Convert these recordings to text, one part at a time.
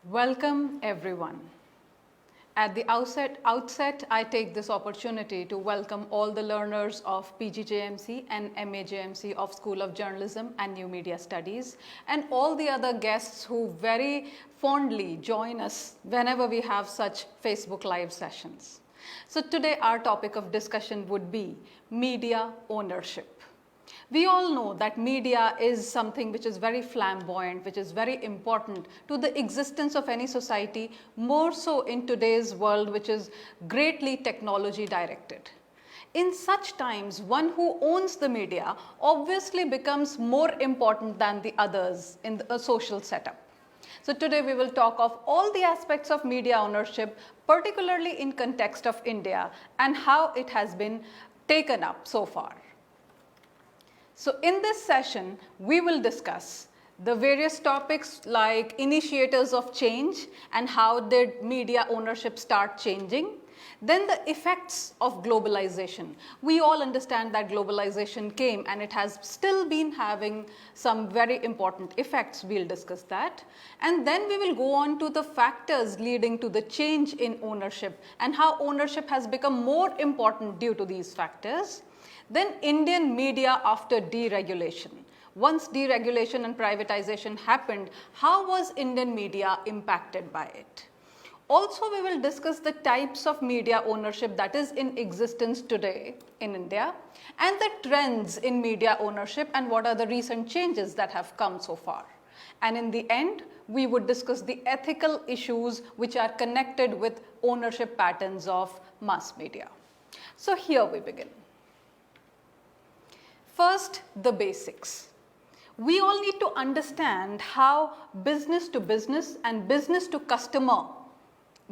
Welcome everyone. At the outset, I take this opportunity to welcome all the learners of PGJMC and MAJMC of School of Journalism and New Media Studies and all the other guests who very fondly join us whenever we have such Facebook Live sessions. So today our topic of discussion would be media ownership. We all know that media is something which is very flamboyant, which is very important to the existence of any society, more so in today's world, which is greatly technology directed. In such times, one who owns the media obviously becomes more important than the others in a social setup. So today we will talk of all the aspects of media ownership, particularly in context of India and how it has been taken up so far. So in this session, we will discuss the various topics like initiators of change and how did media ownership start changing. Then the effects of globalization. We all understand that globalization came and it has still been having some very important effects. We'll discuss that. And then we will go on to the factors leading to the change in ownership and how ownership has become more important due to these factors. Then Indian media after deregulation. Once deregulation and privatization happened, how was Indian media impacted by it? Also, we will discuss the types of media ownership that is in existence today in India and the trends in media ownership and what are the recent changes that have come so far. And in the end, we would discuss the ethical issues which are connected with ownership patterns of mass media. So here we begin. First, the basics. We all need to understand how business to business and business to customer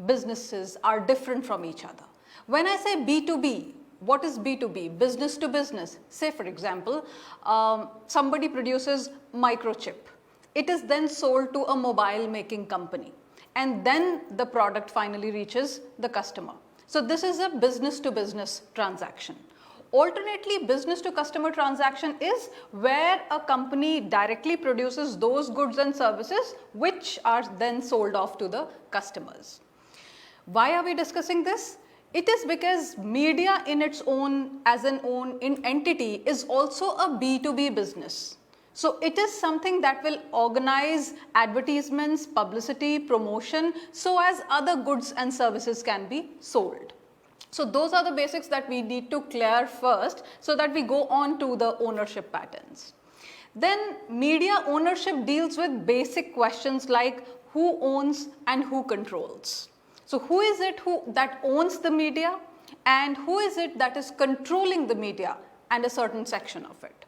businesses are different from each other. When I say B2B, what is B2B? Business to business. Say for example, somebody produces microchip. It is then sold to a mobile making company and then the product finally reaches the customer. So this is a business to business transaction. Alternately, business to customer transaction is where a company directly produces those goods and services which are then sold off to the customers. Why are we discussing this? It is because media in its own, as an own entity, is also a B2B business. So it is something that will organize advertisements, publicity, promotion, so as other goods and services can be sold. So those are the basics that we need to clear first so that we go on to the ownership patterns. Then media ownership deals with basic questions like who owns and who controls. So who is it that owns the media and who is it that is controlling the media and a certain section of it.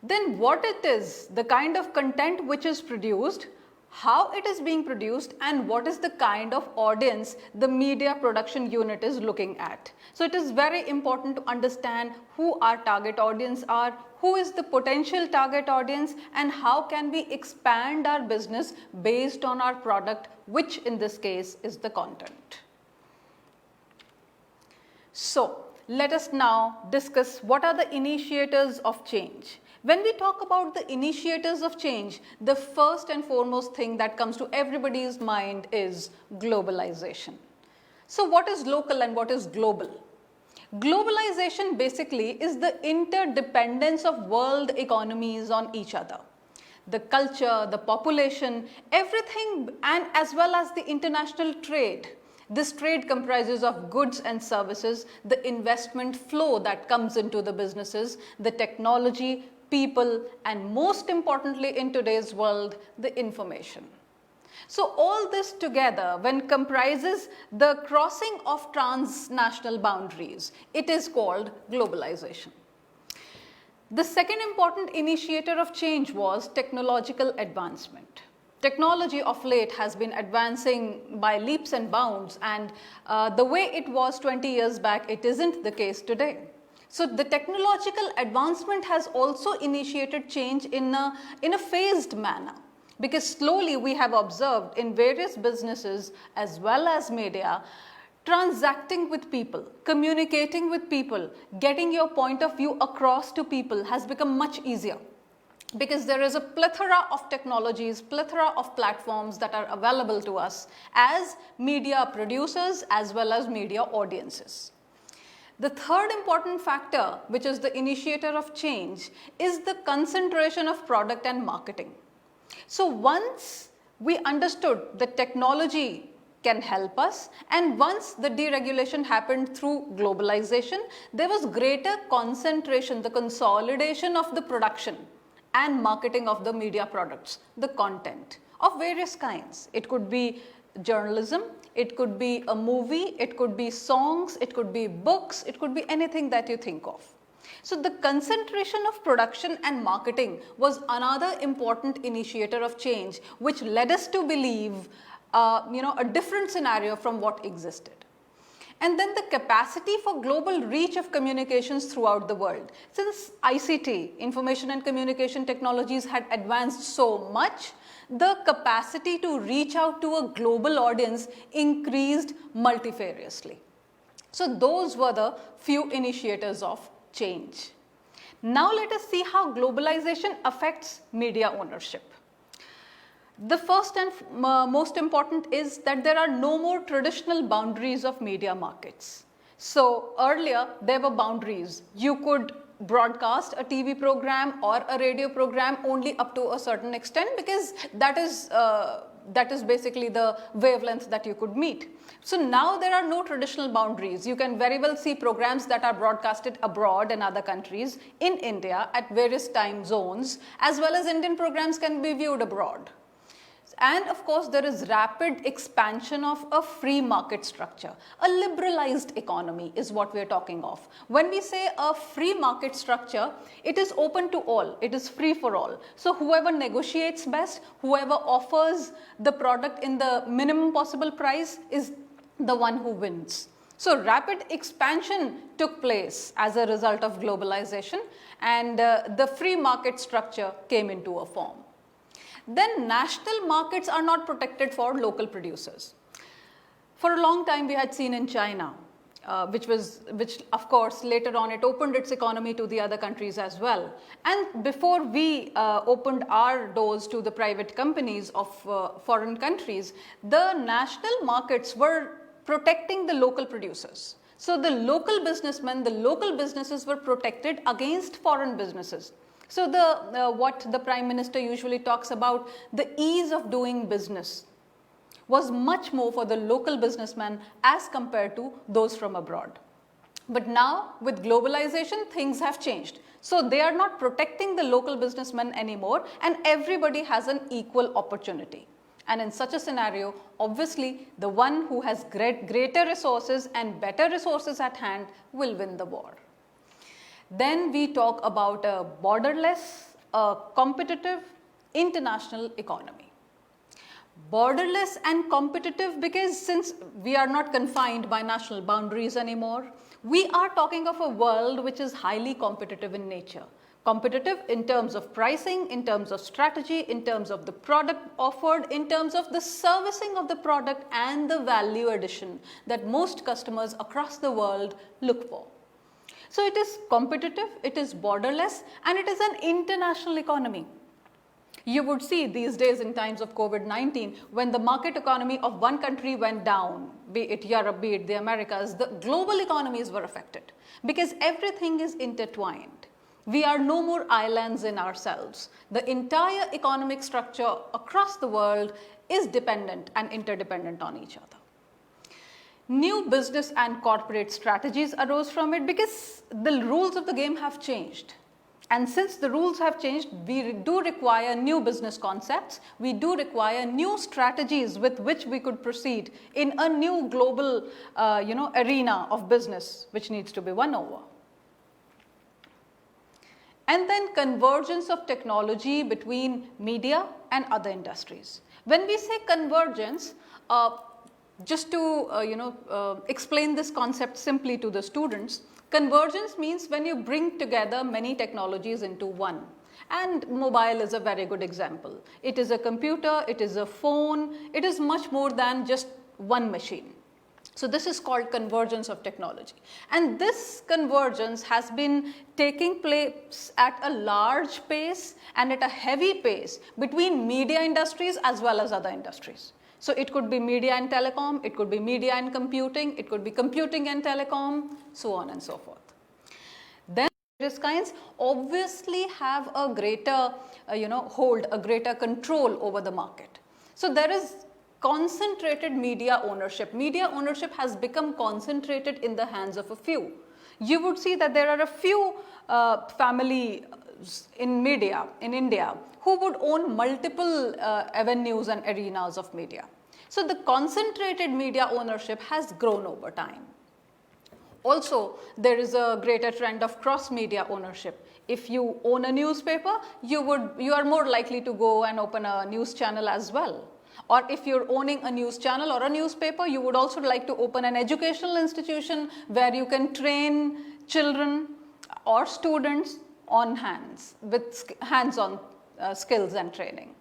Then what it is, the kind of content which is produced, how it is being produced and what is the kind of audience the media production unit is looking at. So it is very important to understand who our target audience are, who is the potential target audience and how can we expand our business based on our product, which in this case is the content. So let us now discuss what are the initiators of change. When we talk about the initiators of change, the first and foremost thing that comes to everybody's mind is globalization. So what is local and what is global? Globalization basically is the interdependence of world economies on each other. The culture, the population, everything, and as well as the international trade. This trade comprises of goods and services, the investment flow that comes into the businesses, the technology, people, and most importantly in today's world, the information. So all this together, when comprises the crossing of transnational boundaries, it is called globalization. The second important initiator of change was technological advancement. Technology of late has been advancing by leaps and bounds, and the way it was 20 years back, it isn't the case today. So the technological advancement has also initiated change in a phased manner, because slowly we have observed in various businesses as well as media, transacting with people, communicating with people, getting your point of view across to people has become much easier. because there is a plethora of technologies, plethora of platforms that are available to us as media producers as well as media audiences. The third important factor, which is the initiator of change, is the concentration of product and marketing. So once we understood that technology can help us, and once the deregulation happened through globalization, there was greater concentration, the consolidation of the production and marketing of the media products, the content of various kinds. It could be journalism, it could be a movie, it could be songs, it could be books, it could be anything that you think of. So the concentration of production and marketing was another important initiator of change, which led us to believe a different scenario from what existed. And then the capacity for global reach of communications throughout the world. Since ICT, information and communication technologies, had advanced so much, the capacity to reach out to a global audience increased multifariously. So those were the few initiators of change. Now let us see how globalization affects media ownership. The first and most important is that there are no more traditional boundaries of media markets. So earlier there were boundaries. You could broadcast a TV program or a radio program only up to a certain extent, because that is basically the wavelength that you could meet. So now there are no traditional boundaries. You can very well see programs that are broadcasted abroad in other countries, in India at various time zones, as well as Indian programs can be viewed abroad. And of course, there is rapid expansion of a free market structure. A liberalized economy is what we are talking of. When we say a free market structure, it is open to all. It is free for all. So whoever negotiates best, whoever offers the product in the minimum possible price is the one who wins. So rapid expansion took place as a result of globalization, and the free market structure came into a form. Then national markets are not protected for local producers. For a long time we had seen in China, which of course later on it opened its economy to the other countries as well. And before we opened our doors to the private companies of foreign countries, the national markets were protecting the local producers. So the local businessmen, the local businesses were protected against foreign businesses. So what the Prime Minister usually talks about, the ease of doing business, was much more for the local businessman as compared to those from abroad. But now with globalization, things have changed. So they are not protecting the local businessmen anymore, and everybody has an equal opportunity. And in such a scenario, obviously the one who has greater resources and better resources at hand will win the war. Then we talk about a borderless, competitive, international economy. Borderless and competitive because since we are not confined by national boundaries anymore, we are talking of a world which is highly competitive in nature. Competitive in terms of pricing, in terms of strategy, in terms of the product offered, in terms of the servicing of the product and the value addition that most customers across the world look for. So it is competitive, it is borderless, and it is an international economy. You would see these days in times of COVID-19, when the market economy of one country went down, be it Europe, be it the Americas, the global economies were affected because everything is intertwined. We are no more islands in ourselves. The entire economic structure across the world is dependent and interdependent on each other. New business and corporate strategies arose from it because the rules of the game have changed. And since the rules have changed, we do require new business concepts. We do require new strategies with which we could proceed in a new global arena of business which needs to be won over. And then convergence of technology between media and other industries. When we say convergence, just to explain this concept simply to the students, convergence means when you bring together many technologies into one. And mobile is a very good example. It is a computer, it is a phone, it is much more than just one machine. So this is called convergence of technology, and this convergence has been taking place at a large pace and at a heavy pace between media industries as well as other industries. So it could be media and telecom, it could be media and computing, it could be computing and telecom, so on and so forth. Then various kinds obviously have a greater hold, a greater control over the market. So there is concentrated media ownership. Media ownership has become concentrated in the hands of a few. You would see that there are a few families in media in India who would own multiple avenues and arenas of media. So the concentrated media ownership has grown over time. Also, there is a greater trend of cross-media ownership. If you own a newspaper, you are more likely to go and open a news channel as well. Or if you're owning a news channel or a newspaper, you would also like to open an educational institution where you can train children or students on with hands-on skills and training.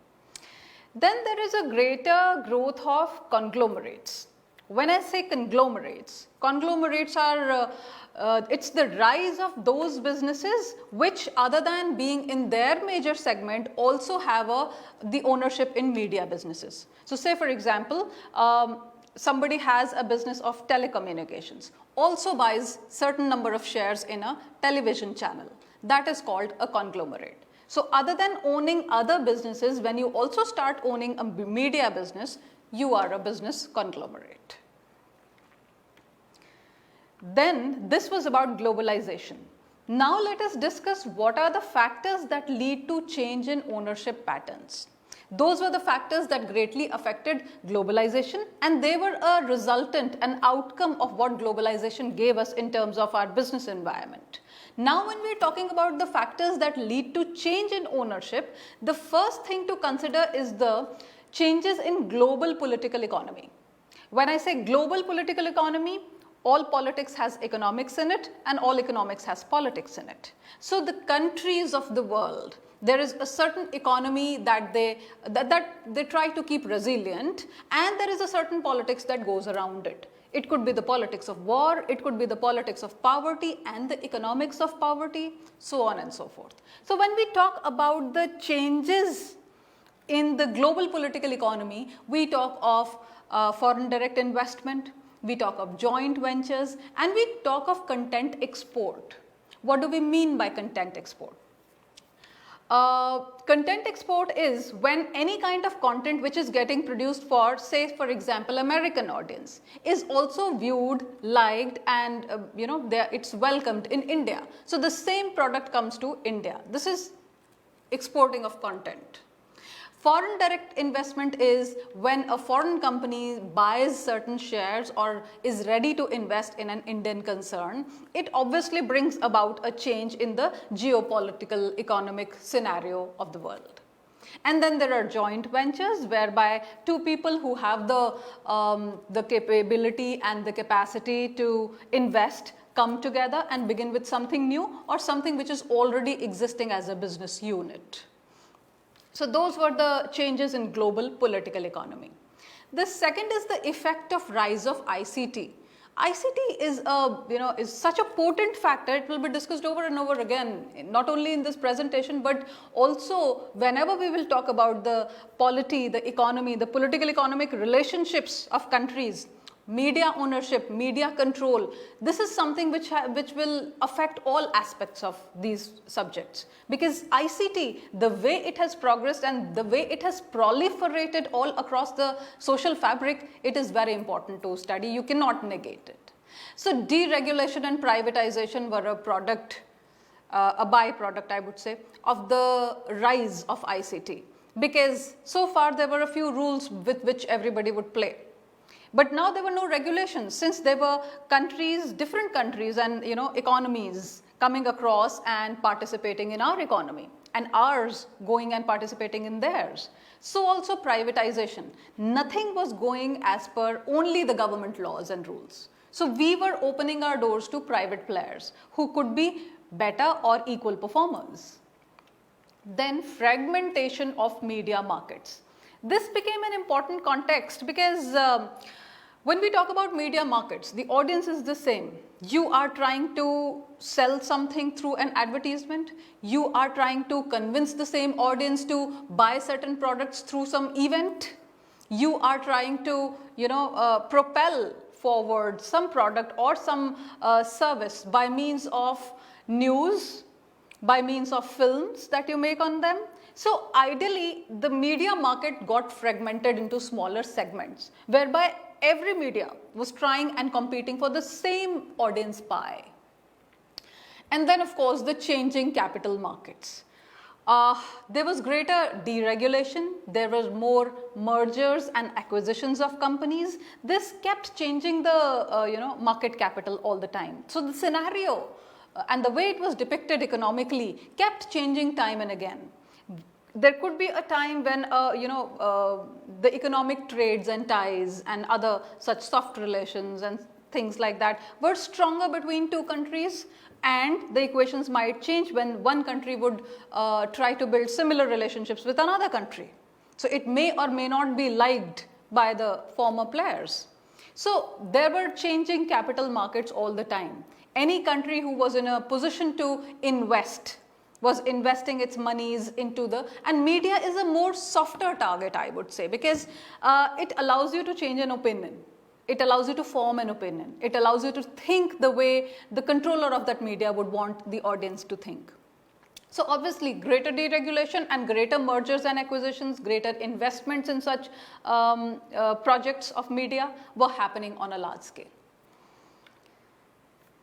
Then there is a greater growth of conglomerates. When I say conglomerates are it's the rise of those businesses which, other than being in their major segment, also have the ownership in media businesses. So say for example, somebody has a business of telecommunications, also buys certain number of shares in a television channel. That is called a conglomerate. So other than owning other businesses, when you also start owning a media business, you are a business conglomerate. Then this was about globalization. Now let us discuss what are the factors that lead to change in ownership patterns. Those were the factors that greatly affected globalization, and they were a resultant, an outcome of what globalization gave us in terms of our business environment. Now when we are talking about the factors that lead to change in ownership, the first thing to consider is the changes in global political economy. When I say global political economy, all politics has economics in it and all economics has politics in it. So the countries of the world, there is a certain economy that they try to keep resilient, and there is a certain politics that goes around it. It could be the politics of war, it could be the politics of poverty and the economics of poverty, so on and so forth. So when we talk about the changes in the global political economy, we talk of foreign direct investment, we talk of joint ventures, and we talk of content export. What do we mean by content export? Content export is when any kind of content which is getting produced for, say for example, American audience is also viewed, liked, and it's welcomed in India. So the same product comes to India. This is exporting of content. Foreign direct investment is when a foreign company buys certain shares or is ready to invest in an Indian concern. It obviously brings about a change in the geopolitical economic scenario of the world. And then there are joint ventures whereby two people who have the capability and the capacity to invest come together and begin with something new or something which is already existing as a business unit. So those were the changes in global political economy. The second is the effect of rise of ICT. ICT is such a potent factor. It will be discussed over and over again, not only in this presentation, but also whenever we will talk about the polity, the economy, the political economic relationships of countries. Media ownership, media control, this is something which will affect all aspects of these subjects, because ICT, the way it has progressed and the way it has proliferated all across the social fabric, it is very important to study. You cannot negate it. So deregulation and privatization were a byproduct, I would say, of the rise of ICT, because so far there were a few rules with which everybody would play. But now there were no regulations, since there were countries, different countries and economies coming across and participating in our economy, and ours going and participating in theirs. So also privatization. Nothing was going as per only the government laws and rules. So we were opening our doors to private players who could be better or equal performers. Then fragmentation of media markets. This became an important context because When we talk about media markets, the audience is the same. You are trying to sell something through an advertisement. You are trying to convince the same audience to buy certain products through some event. You are trying to, propel forward some product or some service by means of news, by means of films that you make on them. So ideally, the media market got fragmented into smaller segments, whereby every media was trying and competing for the same audience pie. And then, of course, the changing capital markets. There was greater deregulation, there were more mergers and acquisitions of companies. This kept changing the market capital all the time. So the scenario and the way it was depicted economically kept changing time and again. There could be a time when the economic trades and ties and other such soft relations and things like that were stronger between two countries, and the equations might change when one country would try to build similar relationships with another country. So it may or may not be liked by the former players. So there were changing capital markets all the time. Any country who was in a position to invest was investing its monies into and media is a more softer target, I would say, because it allows you to change an opinion. It allows you to form an opinion. It allows you to think the way the controller of that media would want the audience to think. So obviously, greater deregulation and greater mergers and acquisitions, greater investments in such projects of media were happening on a large scale.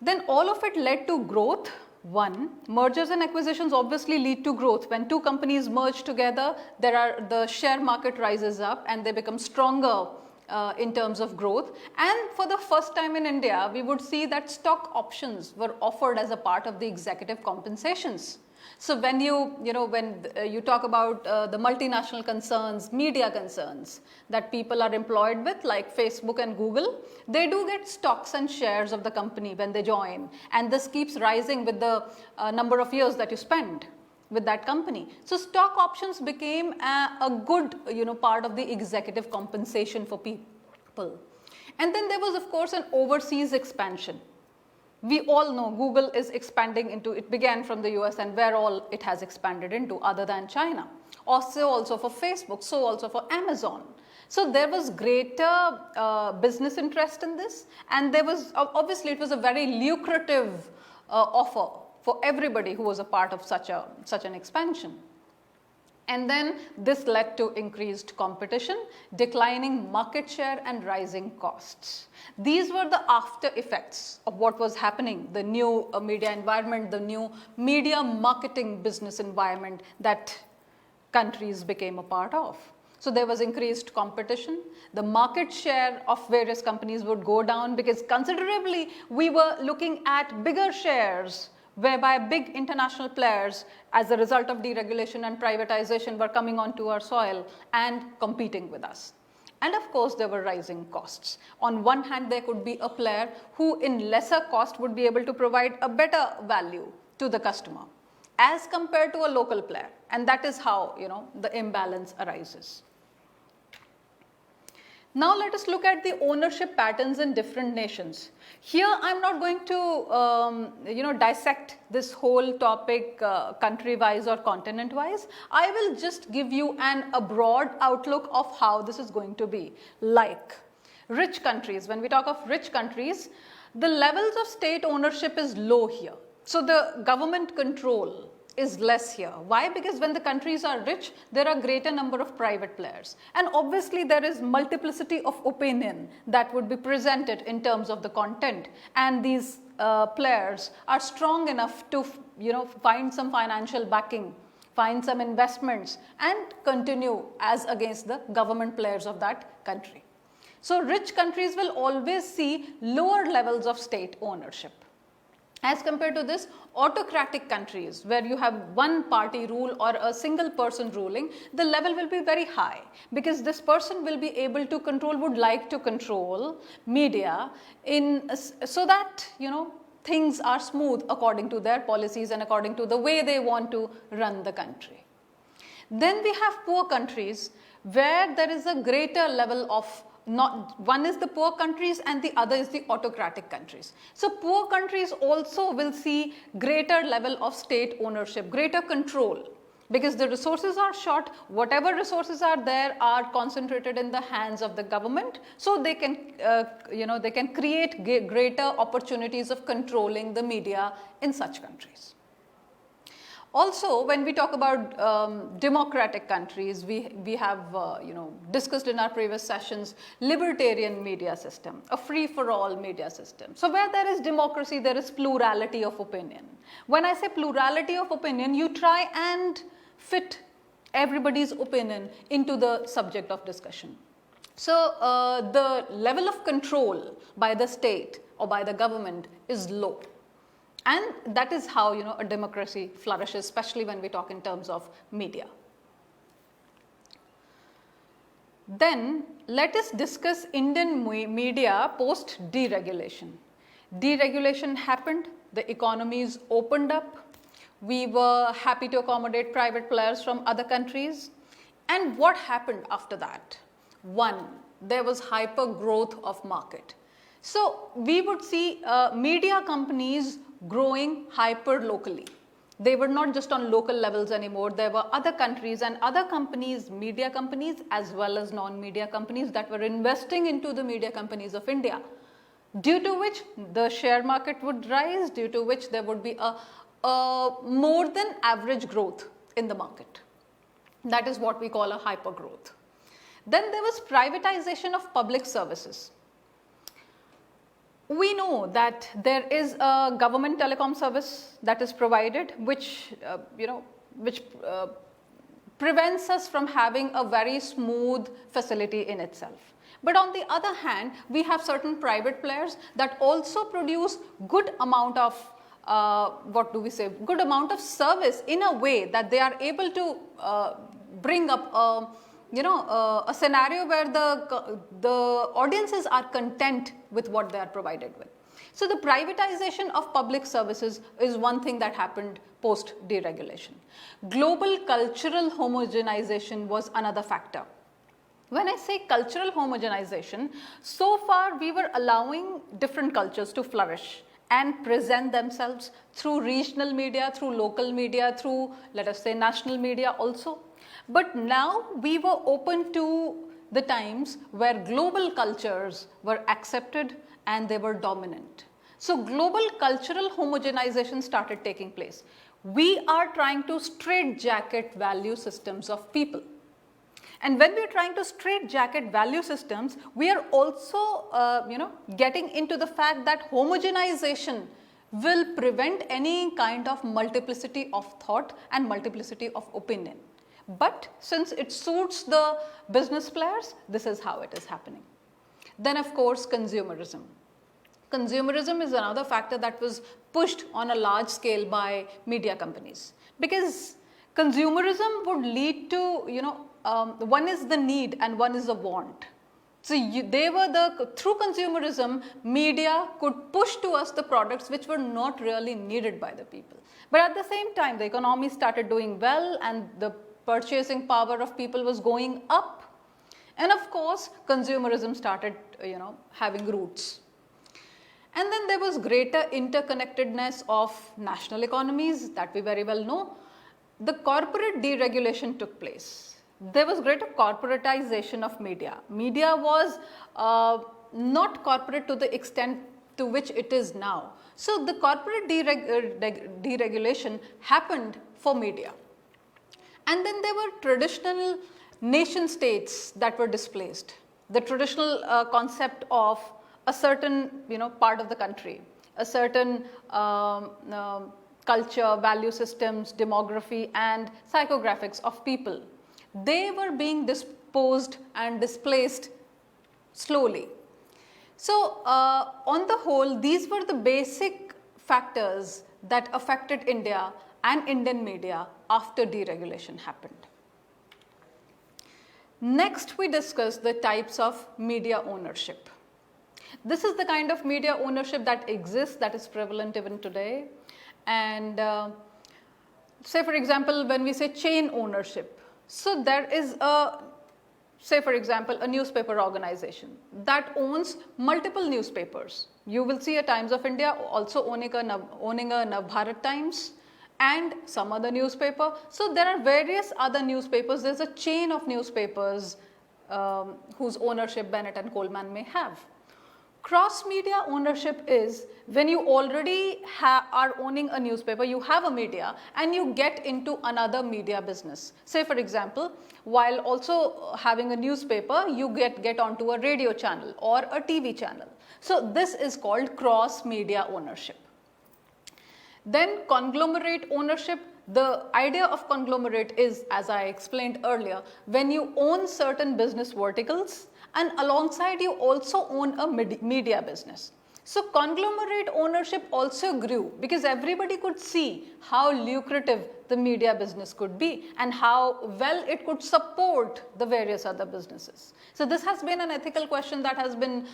Then all of it led to growth. One, mergers and acquisitions obviously lead to growth. When two companies merge together, the share market rises up and they become stronger in terms of growth. And for the first time in India, we would see that stock options were offered as a part of the executive compensations. So when you talk about the multinational concerns, media concerns that people are employed with, like Facebook and Google, they do get stocks and shares of the company when they join, and this keeps rising with the number of years that you spend with that company. So stock options became a good part of the executive compensation for people. And then there was, of course, an overseas expansion. We all know Google is expanding into, it began from the US and where all it has expanded into other than China. Also for Facebook, so also for Amazon. So there was greater business interest in this, and there was, obviously it was a very lucrative offer for everybody who was a part of such an expansion. And then this led to increased competition, declining market share and rising costs. These were the after effects of what was happening, the new media environment, the new media marketing business environment that countries became a part of. So there was increased competition. The market share of various companies would go down because considerably we were looking at bigger shares, whereby big international players, as a result of deregulation and privatization, were coming onto our soil and competing with us. And of course, there were rising costs. On one hand, there could be a player who in lesser cost would be able to provide a better value to the customer as compared to a local player. And that is how, the imbalance arises. Now let us look at the ownership patterns in different nations. Here I'm not going to dissect this whole topic country-wise or continent-wise. I will just give you a broad outlook of how this is going to be. Like rich countries, when we talk of rich countries, the levels of state ownership is low here. So the government control is less here. Why? Because when the countries are rich, there are greater number of private players. And obviously there is multiplicity of opinion that would be presented in terms of the content. And these players are strong enough to, find some financial backing, find some investments and continue as against the government players of that country. So rich countries will always see lower levels of state ownership. As compared to this, autocratic countries where you have one party rule or a single person ruling, the level will be very high because this person will be able to control, would like to control media so that, things are smooth according to their policies and according to the way they want to run the country. Then we have poor countries where there is a greater level of one is the poor countries and the other is the autocratic countries. So poor countries also will see greater level of state ownership, greater control, because the resources are short. Whatever resources are there are concentrated in the hands of the government, so they can they can create greater opportunities of controlling the media in such countries. Also, when we talk about democratic countries, we have discussed in our previous sessions libertarian media system, a free-for-all media system. So where there is democracy, there is plurality of opinion. When I say plurality of opinion, you try and fit everybody's opinion into the subject of discussion. So the level of control by the state or by the government is low. And that is how a democracy flourishes, especially when we talk in terms of media. Then let us discuss Indian media post deregulation. Deregulation happened, the economies opened up, we were happy to accommodate private players from other countries. And what happened after that? One, there was hyper growth of market. So we would see media companies growing hyper locally. They were not just on local levels anymore. There were other countries and other companies, media companies as well as non-media companies, that were investing into the media companies of India, due to which the share market would rise, due to which there would be a more than average growth in the market. That is what we call a hyper growth. Then there was privatization of public services. We know that there is a government telecom service that is provided, which prevents us from having a very smooth facility in itself. But on the other hand, we have certain private players that also produce good amount of good amount of service, in a way that they are able to bring up a scenario where the audiences are content with what they are provided with. So the privatization of public services is one thing that happened post deregulation. Global cultural homogenization was another factor. When I say cultural homogenization, so far we were allowing different cultures to flourish and present themselves through regional media, through local media, through, let us say, national media also. But now we were open to the times where global cultures were accepted and they were dominant. So global cultural homogenization started taking place. We are trying to straitjacket value systems of people. And when we are trying to straitjacket value systems, we are also getting into the fact that homogenization will prevent any kind of multiplicity of thought and multiplicity of opinion. But since it suits the business players, this is how it is happening. Then of course, consumerism. Consumerism is another factor that was pushed on a large scale by media companies, because consumerism would lead to, one is the need and one is the want. So through consumerism, media could push to us the products which were not really needed by the people. But at the same time, the economy started doing well and the purchasing power of people was going up. And of course, consumerism started, having roots. And then there was greater interconnectedness of national economies, that we very well know. The corporate deregulation took place. There was greater corporatization of media. Media was not corporate to the extent to which it is now. So the corporate deregulation happened for media. And then there were traditional nation states that were displaced. The traditional concept of a certain part of the country, a certain culture, value systems, demography and psychographics of people, they were being disposed and displaced slowly. So on the whole, these were the basic factors that affected India and Indian media after deregulation happened. Next, we discuss the types of media ownership. This is the kind of media ownership that exists, that is prevalent even today. And say for example, when we say chain ownership, so there is a say for example, a newspaper organization that owns multiple newspapers. You will see a Times of India also owning a Navbharat Times and some other newspaper. So there are various other newspapers. There's a chain of newspapers whose ownership Bennett and Coleman may have. Cross-media ownership is when you already are owning a newspaper, you have a media and you get into another media business. Say for example, while also having a newspaper, you get onto a radio channel or a TV channel. So this is called cross-media ownership. Then conglomerate ownership. The idea of conglomerate is, as I explained earlier, when you own certain business verticals and alongside you also own a media business. So conglomerate ownership also grew because everybody could see how lucrative the media business could be and how well it could support the various other businesses. So this has been an ethical question that has been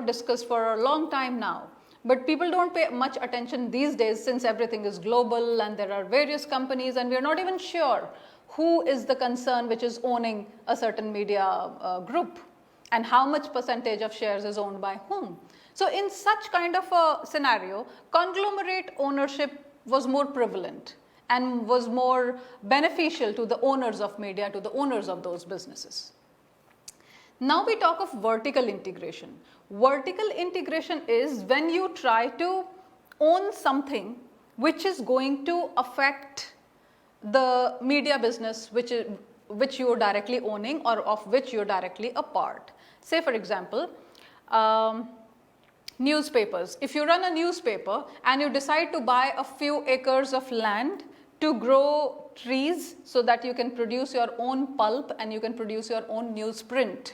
discussed for a long time now. But people don't pay much attention these days since everything is global and there are various companies and we are not even sure who is the concern which is owning a certain media group and how much percentage of shares is owned by whom. So in such kind of a scenario, conglomerate ownership was more prevalent and was more beneficial to the owners of media, to the owners of those businesses. Now we talk of vertical integration. Vertical integration is when you try to own something which is going to affect the media business which you are directly owning or of which you are directly a part. Say for example, newspapers. If you run a newspaper and you decide to buy a few acres of land to grow trees so that you can produce your own pulp and you can produce your own newsprint.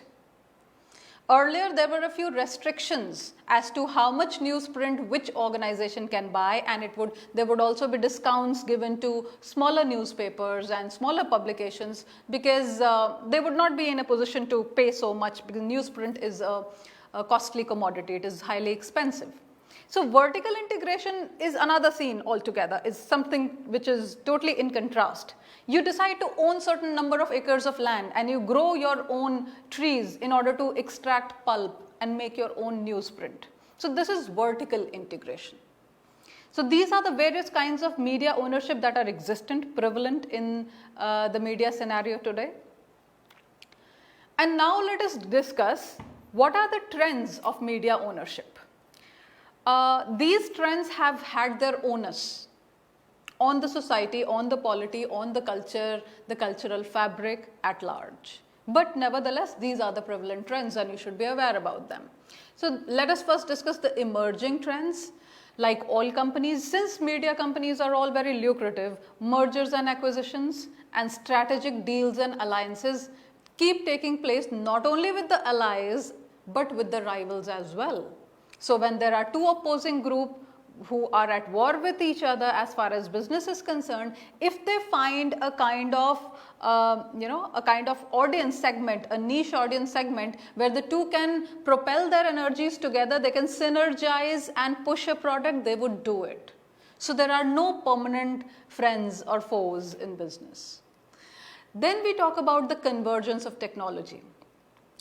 Earlier, there were a few restrictions as to how much newsprint which organization can buy, and there would also be discounts given to smaller newspapers and smaller publications because they would not be in a position to pay so much because newsprint is a costly commodity, it is highly expensive. So vertical integration is another scene altogether, is something which is totally in contrast. You decide to own certain number of acres of land and you grow your own trees in order to extract pulp and make your own newsprint. So this is vertical integration. So these are the various kinds of media ownership that are existent, prevalent in the media scenario today. And now let us discuss what are the trends of media ownership. These trends have had their onus on the society, on the polity, on the culture, the cultural fabric at large. But nevertheless, these are the prevalent trends and you should be aware about them. So let us first discuss the emerging trends. Like all companies, since media companies are all very lucrative, mergers and acquisitions and strategic deals and alliances keep taking place not only with the allies but with the rivals as well. So when there are two opposing groups who are at war with each other as far as business is concerned, if they find a kind of audience segment, a niche audience segment where the two can propel their energies together, they can synergize and push a product, they would do it. So there are no permanent friends or foes in business. Then we talk about the convergence of technology.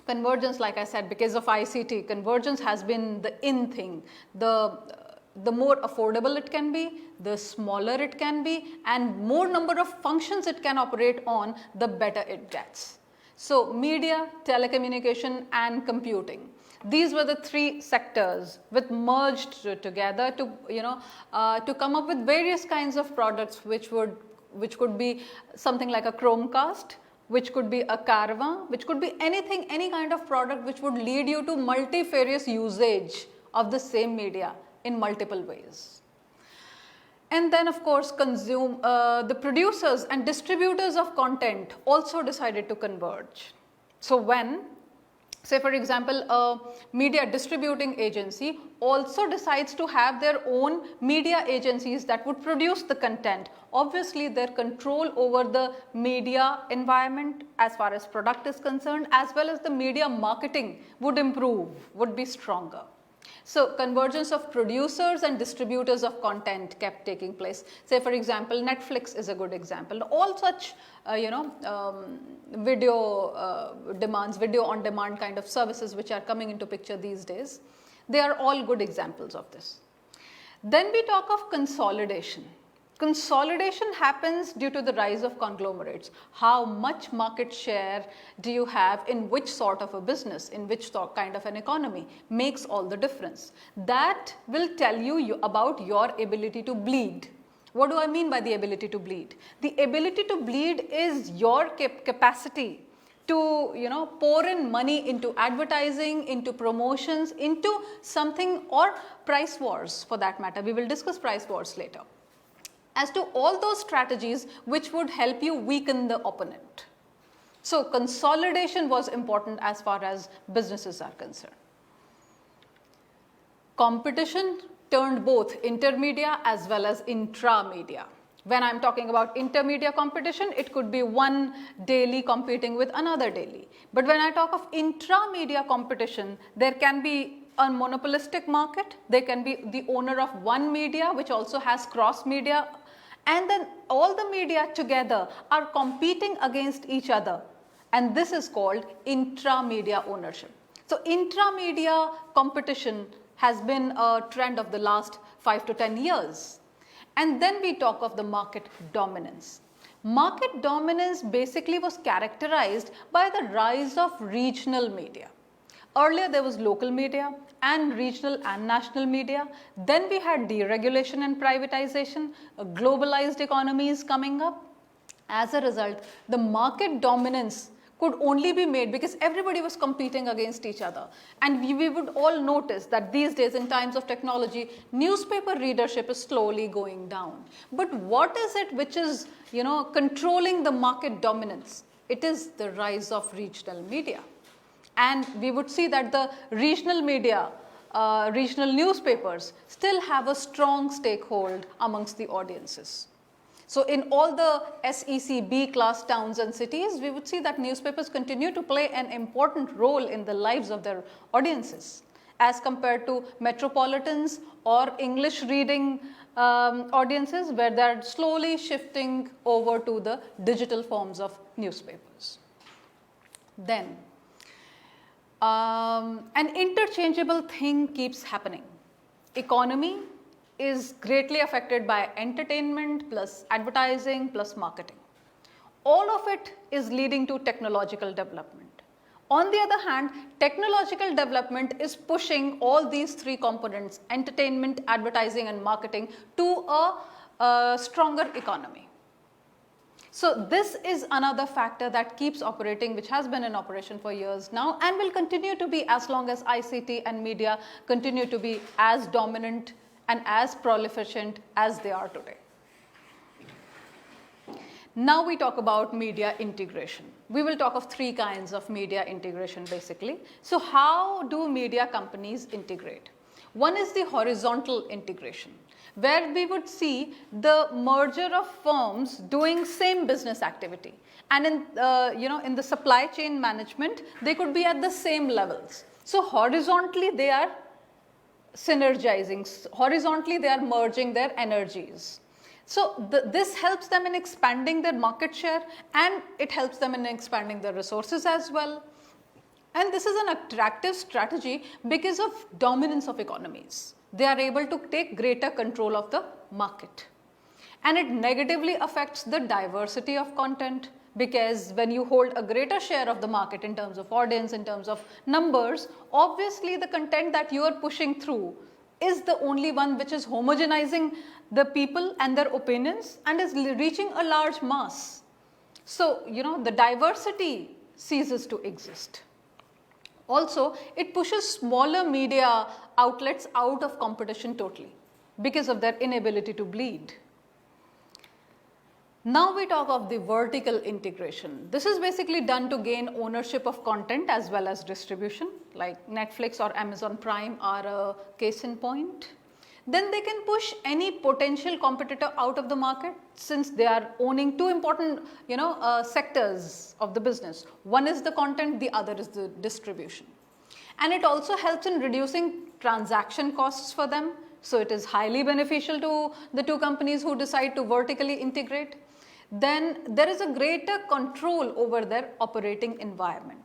Convergence, like I said, because of ICT, convergence has been the in thing. The more affordable it can be, the smaller it can be, and more number of functions it can operate on, the better it gets. So media, telecommunication and computing. These were the three sectors which merged together to come up with various kinds of products which could be something like a Chromecast, which could be a caravan, which could be anything, any kind of product which would lead you to multifarious usage of the same media in multiple ways. And then of course the producers and distributors of content also decided to converge. So when, say for example, a media distributing agency also decides to have their own media agencies that would produce the content, obviously their control over the media environment as far as product is concerned, as well as the media marketing would improve, would be stronger. So convergence of producers and distributors of content kept taking place. Say for example, Netflix is a good example. All such video demands, video on demand kind of services which are coming into picture these days, they are all good examples of this. Then we talk of consolidation. Consolidation happens due to the rise of conglomerates. How much market share do you have in which sort of a business, in which kind of an economy makes all the difference. That will tell you about your ability to bleed. What do I mean by the ability to bleed? The ability to bleed is your capacity to pour in money into advertising, into promotions, into something, or price wars for that matter. We will discuss price wars later. As to all those strategies which would help you weaken the opponent. So consolidation was important as far as businesses are concerned. Competition turned both intermedia as well as intramedia. When I am talking about intermedia competition, it could be one daily competing with another daily. But when I talk of intramedia competition, there can be a monopolistic market, there can be the owner of one media which also has cross media, and then all the media together are competing against each other, and this is called intramedia ownership. So intramedia competition has been a trend of the last 5 to 10 years. And then we talk of the market dominance. Market dominance basically was characterized by the rise of regional media. Earlier there was local media and regional and national media. Then we had deregulation and privatization, globalized economies coming up. As a result, the market dominance could only be made because everybody was competing against each other. And we would all notice that these days in times of technology, newspaper readership is slowly going down. But what is it which is controlling the market dominance? It is the rise of regional media. And we would see that the regional media, regional newspapers still have a strong stakehold amongst the audiences. So in all the SEC B class towns and cities, we would see that newspapers continue to play an important role in the lives of their audiences as compared to metropolitans or English reading audiences, where they are slowly shifting over to the digital forms of newspapers. Then an interchangeable thing keeps happening. Economy is greatly affected by entertainment plus advertising plus marketing. All of it is leading to technological development. On the other hand, technological development is pushing all these three components, entertainment, advertising and marketing, to a stronger economy. So this is another factor that keeps operating, which has been in operation for years now and will continue to be as long as ICT and media continue to be as dominant and as proliferant as they are today. Now we talk about media integration. We will talk of three kinds of media integration basically. So how do media companies integrate? One is the horizontal integration, where we would see the merger of firms doing same business activity. And in the supply chain management, they could be at the same levels. So horizontally they are synergizing, horizontally they are merging their energies. So this helps them in expanding their market share, and it helps them in expanding their resources as well. And this is an attractive strategy because of dominance of economies. They are able to take greater control of the market. And it negatively affects the diversity of content, because when you hold a greater share of the market in terms of audience, in terms of numbers, obviously the content that you are pushing through is the only one which is homogenizing the people and their opinions and is reaching a large mass. So, the diversity ceases to exist. Also, it pushes smaller media outlets out of competition totally because of their inability to bleed. Now we talk of the vertical integration. This is basically done to gain ownership of content as well as distribution, like Netflix or Amazon Prime are a case in point. Then they can push any potential competitor out of the market, since they are owning two important sectors of the business. One is the content, the other is the distribution. And it also helps in reducing transaction costs for them. So it is highly beneficial to the two companies who decide to vertically integrate. Then there is a greater control over their operating environment.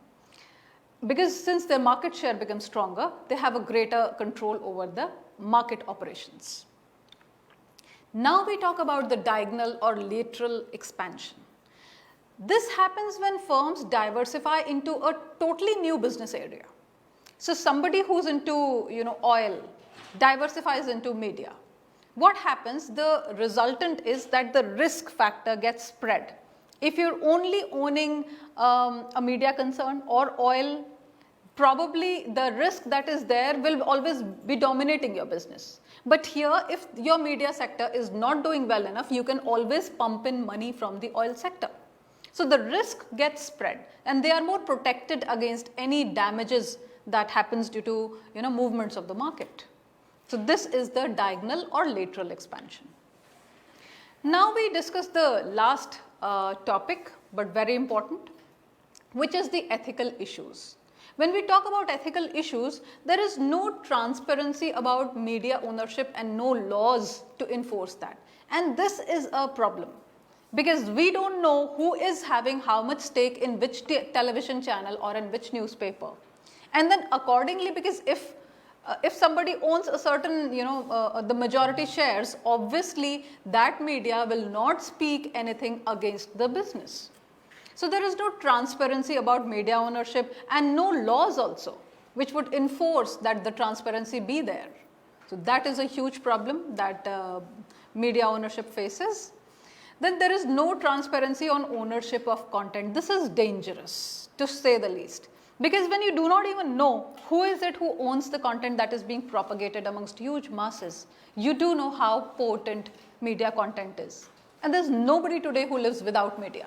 Because since their market share becomes stronger, they have a greater control over the market operations. Now we talk about the diagonal or lateral expansion. This happens when firms diversify into a totally new business area. So somebody who's into oil diversifies into media. What happens? The resultant is that the risk factor gets spread. If you're only owning a media concern or oil, probably the risk that is there will always be dominating your business. But here, if your media sector is not doing well enough, you can always pump in money from the oil sector. So the risk gets spread and they are more protected against any damages that happens due to movements of the market. So this is the diagonal or lateral expansion. Now we discuss the last topic, but very important, which is the ethical issues. When we talk about ethical issues, there is no transparency about media ownership and no laws to enforce that. And this is a problem because we don't know who is having how much stake in which television channel or in which newspaper. And then accordingly, because if somebody owns a certain, the majority shares, obviously that media will not speak anything against the business. So there is no transparency about media ownership and no laws also, which would enforce that the transparency be there. So that is a huge problem that media ownership faces. Then there is no transparency on ownership of content. This is dangerous, to say the least. Because when you do not even know who is it who owns the content that is being propagated amongst huge masses, you do know how potent media content is. And there's nobody today who lives without media.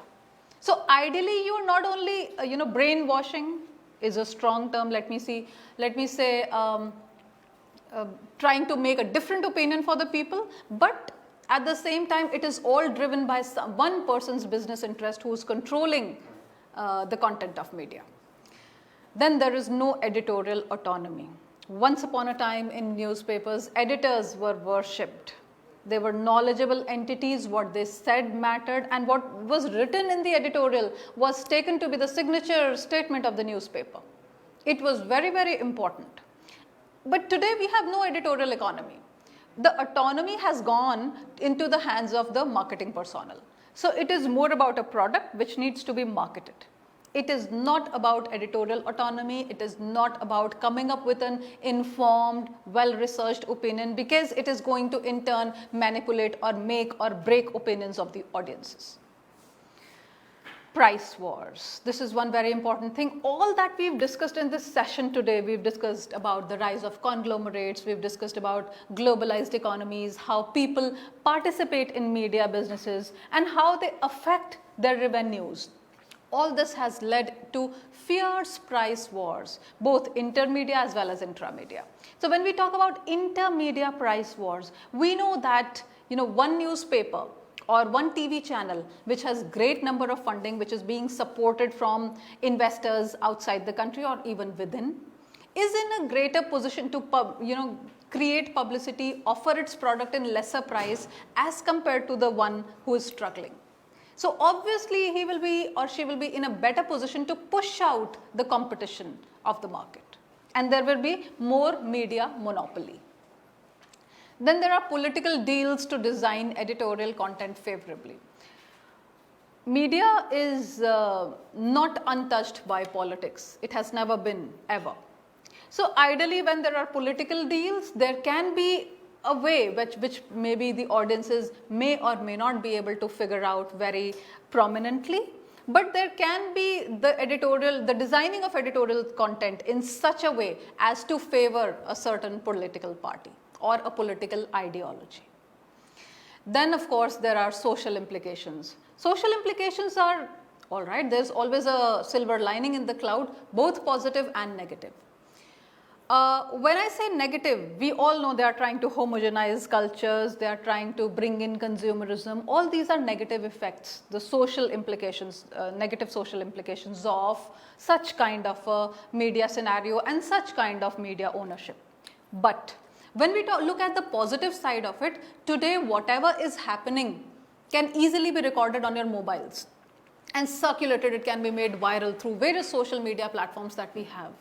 So ideally, you are not only, brainwashing is a strong term, let me say, trying to make a different opinion for the people, but at the same time, it is all driven by one person's business interest who is controlling the content of media. Then there is no editorial autonomy. Once upon a time in newspapers, editors were worshipped. They were knowledgeable entities, what they said mattered, and what was written in the editorial was taken to be the signature statement of the newspaper. It was very, very important. But today we have no editorial economy. The autonomy has gone into the hands of the marketing personnel. So it is more about a product which needs to be marketed. It is not about editorial autonomy. It is not about coming up with an informed, well-researched opinion, because it is going to in turn manipulate or make or break opinions of the audiences. Price wars. This is one very important thing. All that we've discussed in this session today, we've discussed about the rise of conglomerates, we've discussed about globalized economies, how people participate in media businesses, and how they affect their revenues. All this has led to fierce price wars, both intermedia as well as intramedia. So when we talk about intermedia price wars, we know that one newspaper or one TV channel which has great number of funding, which is being supported from investors outside the country or even within, is in a greater position to create publicity, offer its product in lesser price as compared to the one who is struggling. So obviously he will be or she will be in a better position to push out the competition of the market, and there will be more media monopoly. Then there are political deals to design editorial content favorably. Media is not untouched by politics. It has never been, ever. So ideally, when there are political deals, there can be a way which maybe the audiences may or may not be able to figure out very prominently, but there can be the designing of editorial content in such a way as to favor a certain political party or a political ideology. Then of course there are social implications. Social implications are all right, there's always a silver lining in the cloud, both positive and negative. When I say negative, we all know they are trying to homogenize cultures, they are trying to bring in consumerism. All these are negative effects, the social implications, negative social implications of such kind of a media scenario and such kind of media ownership. But when we look at the positive side of it, today whatever is happening can easily be recorded on your mobiles and circulated. It can be made viral through various social media platforms that we have.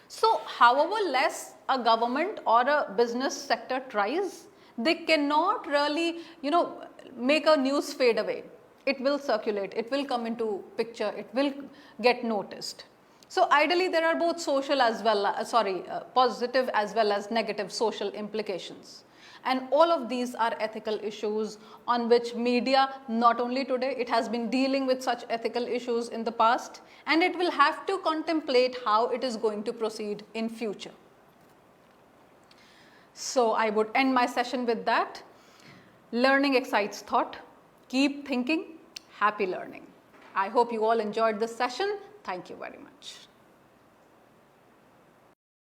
So however less a government or a business sector tries, they cannot really, make a news fade away. It will circulate, it will come into picture, it will get noticed. So ideally there are both social as well, positive as well as negative social implications. And all of these are ethical issues on which media, not only today, it has been dealing with such ethical issues in the past, and it will have to contemplate how it is going to proceed in future. So I would end my session with that. Learning excites thought. Keep thinking. Happy learning. I hope you all enjoyed this session. Thank you very much.